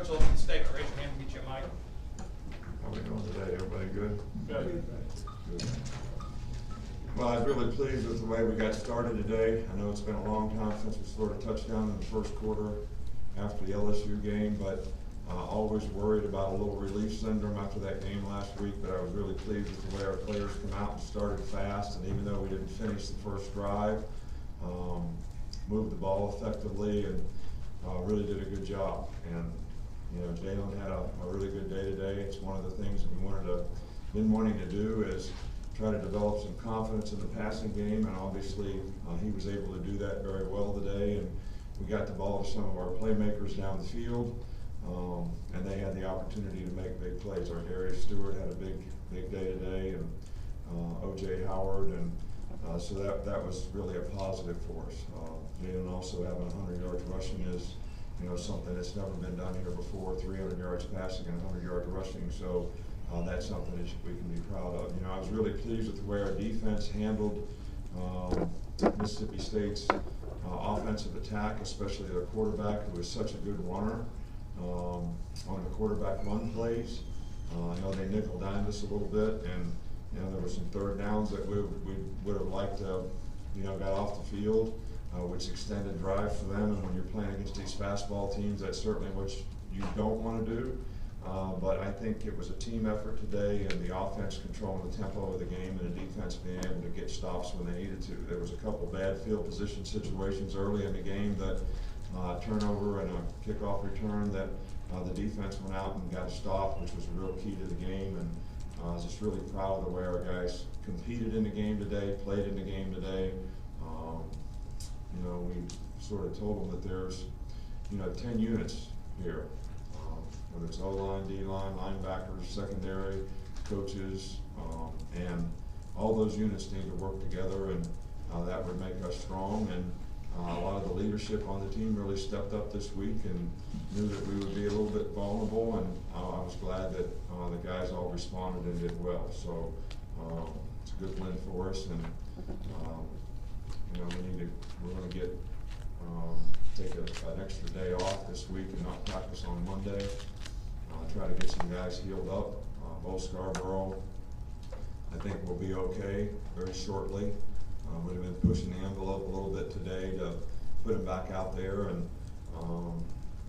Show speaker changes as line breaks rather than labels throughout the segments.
Coach, a little mistake. Raise your hand and get you a mic.
How are we doing today? Everybody good?
Good.
Good. Well, I was really pleased with the way we got started today. I know it's been a long time since we scored a touchdown in the first quarter after the LSU game, but always worried about a little relief syndrome after that game last week, but I was really pleased with the way our players come out and started fast, and even though we didn't finish the first drive, moved the ball effectively and really did a good job. And you know, Jalen had a really good day today. It's one of the things that we been wanting to do is try to develop some confidence in the passing game, and obviously he was able to do that very well today. And we got the ball to some of our playmakers down the field, and they had the opportunity to make big plays. Our Darius Stewart had a big day today, and O.J. Howard, and so that was really a positive for us. Jalen also having 100 yards rushing is, you know, something that's never been done here before, 300 yards passing and 100 yards rushing. So that's something that we can be proud of. You know, I was really pleased with the way our defense handled Mississippi State's offensive attack, especially their quarterback, who is such a good runner on the quarterback run plays. I know they nickel-dimed us a little bit, and you know, there were some third downs that we would have liked to, you know, got off the field, which extended drive for them. And when you're playing against these fastball teams, that's certainly what you don't want to do. But I think it was a team effort today, and the offense controlling the tempo of the game and the defense being able to get stops when they needed to. There was a couple bad field position situations early in the game that turnover and a kickoff return that the defense went out and got a stop, which was a real key to the game. And I was just really proud of the way our guys competed in the game today, played in the game today. You know, we sort of told them that there's, you know, 10 units here. Whether it's O-line, D-line, linebackers, secondary, coaches, and all those units need to work together, and that would make us strong. And a lot of the leadership on the team really stepped up this week and knew that we would be a little bit vulnerable, and I was glad that the guys all responded and did well. So it's a good win for us, and you know, we're going to get take an extra day off this week and not practice on Monday. Try to get some guys healed up. Bo Scarborough, I think, will be okay very shortly. Would have been pushing the envelope a little bit today to put him back out there, and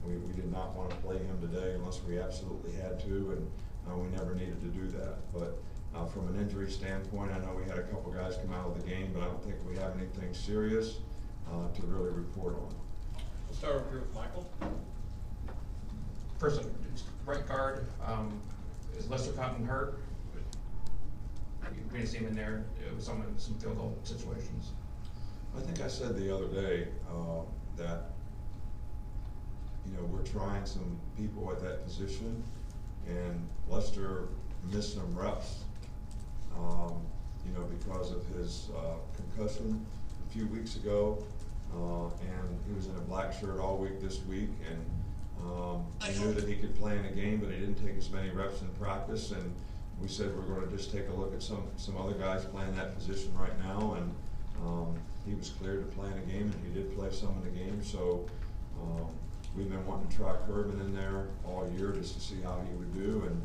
we did not want to play him today unless we absolutely had to, and we never needed to do that. But from an injury standpoint, I know we had a couple guys come out of the game, but I don't think we have anything serious to really report on.
We'll start over here with Michael.
First, right guard, is Lester Cotton hurt? We didn't see him in there with some field goal situations.
I think I said the other day that, you know, we're trying some people at that position, and Lester missed some reps, you know, because of his concussion a few weeks ago, and he was in a black shirt all week this week, and he knew that he could play in a game, but he didn't take as many reps in practice. And we said we're going to just take a look at some other guys playing that position right now, and he was cleared to play in a game, and he did play some in the game. So we've been wanting to try Kervin in there all year just to see how he would do, and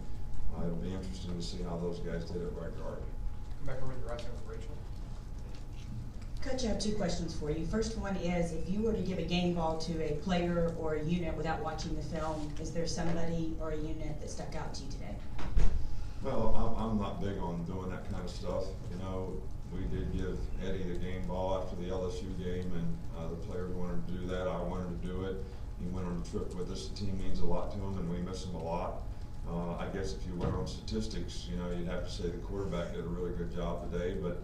it'll be interesting to see how those guys did at right guard.
Come back over to the right side with Rachel.
Coach, I have two questions for you. First one is, if you were to give a game ball to a player or a unit without watching the film, is there somebody or a unit that stuck out to you today?
Well, I'm not big on doing that kind of stuff. You know, we did give Eddie the game ball after the LSU game, and the players wanted to do that. I wanted to do it. He went on a trip with us. The team means a lot to him, and we miss him a lot. I guess if you went on statistics, you know, you'd have to say the quarterback did a really good job today, but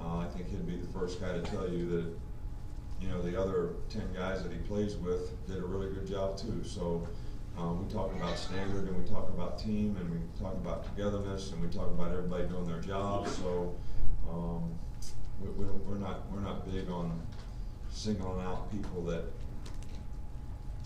I think he'd be the first guy to tell you that, you know, the other 10 guys that he plays with did a really good job too. So we talk about standard, and we talk about team, and we talk about togetherness, and we talk about everybody doing their job. So we're not big on singling out people that,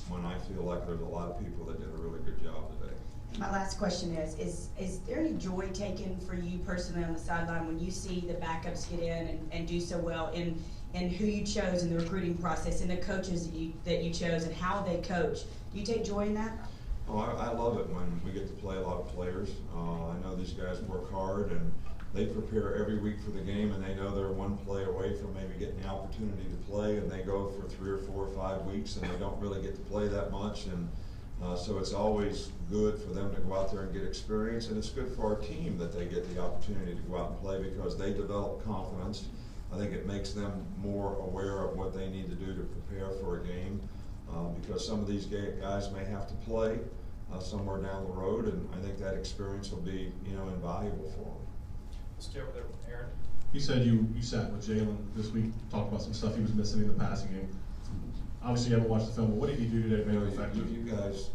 when I feel like there's a lot of people that did a really good job today.
My last question is there any joy taken for you personally on the sideline when you see the backups get in and do so well in who you chose in the recruiting process, and the coaches that you chose and how they coach? Do you take joy in that?
Oh, I love it when we get to play a lot of players. I know these guys work hard and they prepare every week for the game, and they know they're one play away from maybe getting the opportunity to play, and they go for 3 or 4 or 5 weeks and they don't really get to play that much. And so it's always good for them to go out there and get experience, and it's good for our team that they get the opportunity to go out and play because they develop confidence. I think it makes them more aware of what they need to do to prepare for a game, because some of these guys may have to play somewhere down the road, and I think that experience will be, invaluable for them.
Let's stay over there with Aaron.
You said you sat with Jalen this week, talked about some stuff he was missing in the passing game. Obviously, you haven't watched the film, but what did he do today to make it effective?
You guys,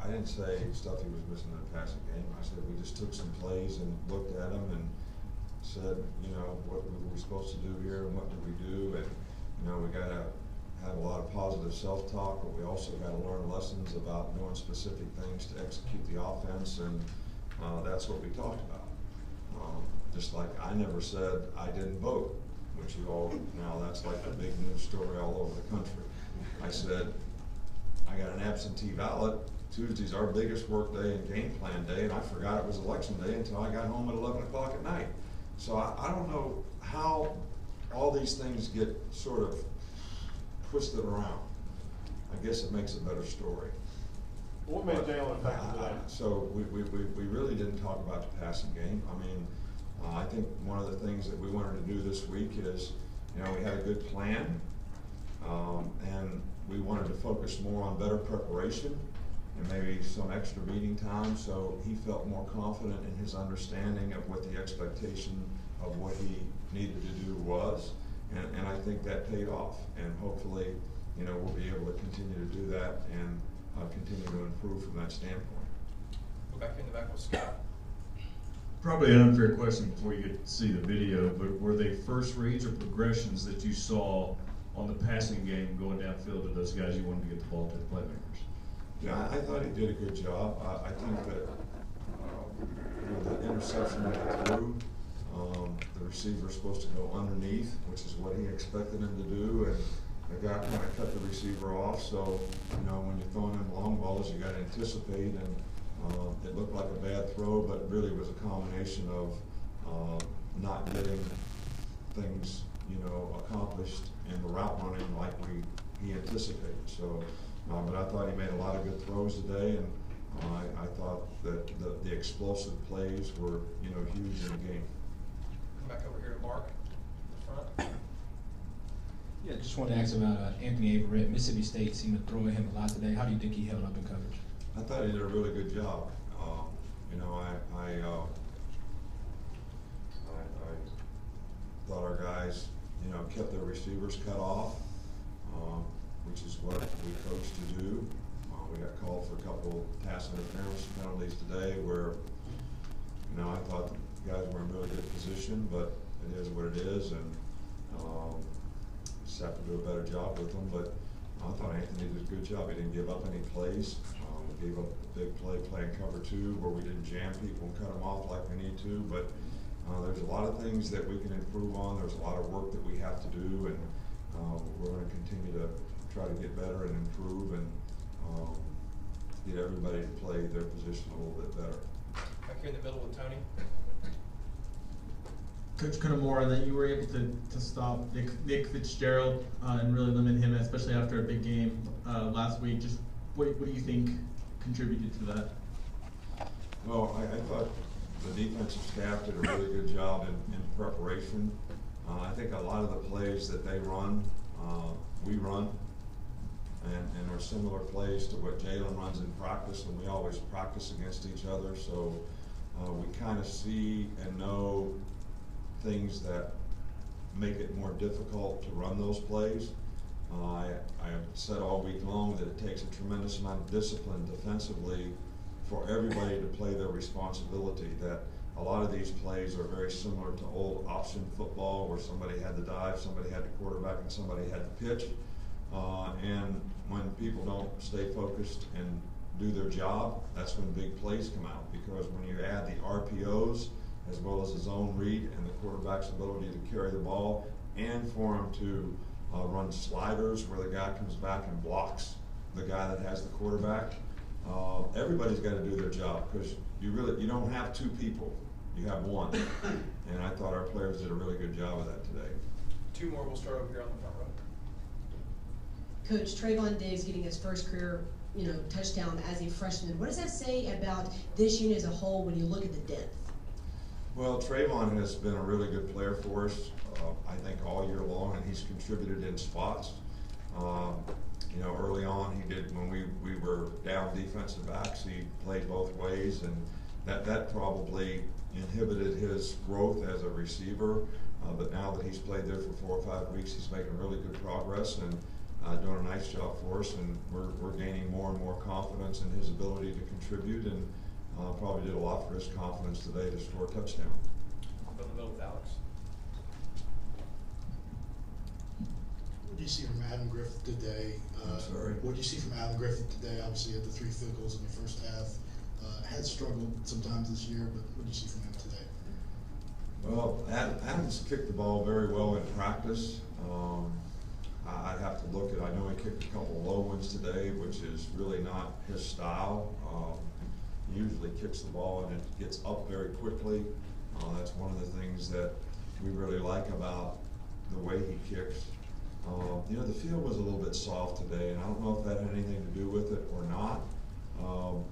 I didn't say stuff he was missing in the passing game. I said we just took some plays and looked at them and said, what were we supposed to do here and what did we do? And, we got to have a lot of positive self-talk, but we also got to learn lessons about doing specific things to execute the offense, and that's what we talked about. Just like I never said I didn't vote, which you all, now that's like the big news story all over the country. I said, I got an absentee ballot. Tuesday's our biggest work day and game plan day, and I forgot it was election day until I got home at 11 o'clock at night. So I don't know how all these things get sort of twisted around. I guess it makes a better story.
What made Jalen effective today?
So we really didn't talk about the passing game. I mean, I think one of the things that we wanted to do this week is, we had a good plan, and we wanted to focus more on better preparation and maybe some extra meeting time, so he felt more confident in his understanding of what the expectation of what he needed to do was, and I think that paid off, and hopefully, we'll be able to continue to do that and continue to improve from that standpoint.
Go back in the back with Scott.
Probably an unfair question before you get to see the video, but were they first reads or progressions that you saw on the passing game going downfield to those guys you wanted to get the ball to, the playmakers?
Yeah, I thought he did a good job. I think that the interception that he threw, the receiver was supposed to go underneath, which is what he expected him to do, and the guy kind of cut the receiver off. So, when you're throwing in long balls, you got to anticipate, and it looked like a bad throw, but really was a combination of not getting things, accomplished in the route running like he anticipated. So, but I thought he made a lot of good throws today, and I thought that the explosive plays were, huge in the game.
Come back over here to Mark, in the front.
Yeah, just wanted to ask about Anthony Averett. Mississippi State seemed to throw at him a lot today. How do you think he held up in coverage?
I thought he did a really good job. I thought our guys, kept their receivers cut off, which is what we coached to do. We got called for a couple pass interference penalties today where, I thought the guys were in really good position, but it is what it is, and just have to do a better job with them. But I thought Anthony did a good job. He didn't give up any plays. We gave up a big play playing cover 2 where we didn't jam people and cut them off like we need to, but there's a lot of things that we can improve on. There's a lot of work that we have to do, and we're going to continue to try to get better and improve and get everybody to play their position a little bit better.
Back here in the middle with Tony.
Coach Cunamore, that you were able to stop Nick Fitzgerald and really limit him, especially after a big game last week. Just what do you think contributed to that?
Well, I thought the defensive staff did a really good job in preparation. I think a lot of the plays that they run, we run, and are similar plays to what Jalen runs in practice, and we always practice against each other. So we kind of see and know things that make it more difficult to run those plays. I have said all week long that it takes a tremendous amount of discipline defensively for everybody to play their responsibility, that a lot of these plays are very similar to old option football where somebody had the dive, somebody had the quarterback, and somebody had the pitch. And when people don't stay focused and do their job, that's when big plays come out, because when you add the RPOs as well as the zone read and the quarterback's ability to carry the ball, and for him to run sliders where the guy comes back and blocks the guy that has the quarterback, Everybody's gotta do their job, because you don't have two people, you have one. And I thought our players did a really good job of that today.
Two more will start over here on the front row.
Coach, Trayvon Diggs getting his first career, touchdown as a freshman. What does that say about this unit as a whole when you look at the depth?
Well, Trayvon has been a really good player for us, I think all year long, and he's contributed in spots. Early on, he did, when we were down defensive backs, he played both ways, and that probably inhibited his growth as a receiver. But now that he's played there for 4 or 5 weeks, he's making really good progress and doing a nice job for us, and we're gaining more and more confidence in his ability to contribute, and probably did a lot for his confidence today to score a touchdown.
I'll go in the middle with Alex.
What do you see from Adam Griffith today?
I'm sorry?
What do you see from Adam Griffith today? Obviously, had the 3 field goals in the first half. Had struggled sometimes this year, but what do you see from him today?
Well, Adams kicked the ball very well in practice. I'd have to look at, I know he kicked a couple of low ones today, which is really not his style. He usually kicks the ball and it gets up very quickly. That's one of the things that we really like about the way he kicks. The field was a little bit soft today, and I don't know if that had anything to do with it or not.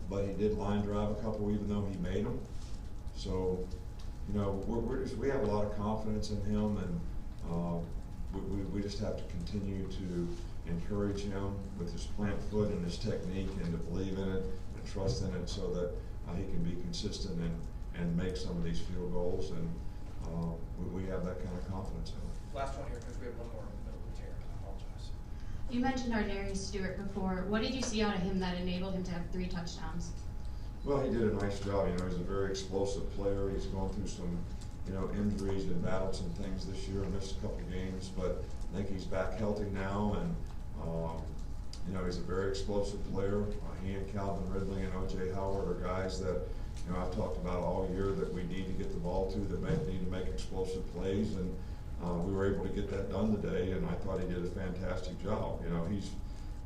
But he did line drive a couple, even though he made them. So, we have a lot of confidence in him, and we just have to continue to encourage him with his plant foot and his technique, and to believe in it and trust in it, so that he can be consistent and make some of these field goals. And we have that kind of confidence in him.
Last one here, because we have one more in the middle of the tier. I apologize.
You mentioned Ardarius Stewart before. What did you see out of him that enabled him to have 3 touchdowns?
Well, he did a nice job. He's a very explosive player. He's gone through some, injuries and battled some things this year, missed a couple games, but I think he's back healthy now, and he's a very explosive player. He and Calvin Ridley and O.J. Howard are guys that, I've talked about all year that we need to get the ball to, that need to make explosive plays, and we were able to get that done today, and I thought he did a fantastic job.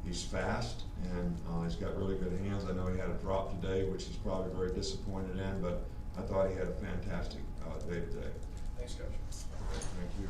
He's fast, and he's got really good hands. I know he had a drop today, which he's probably very disappointed in, but I thought he had a fantastic day today.
Thanks, Coach.
Thank you.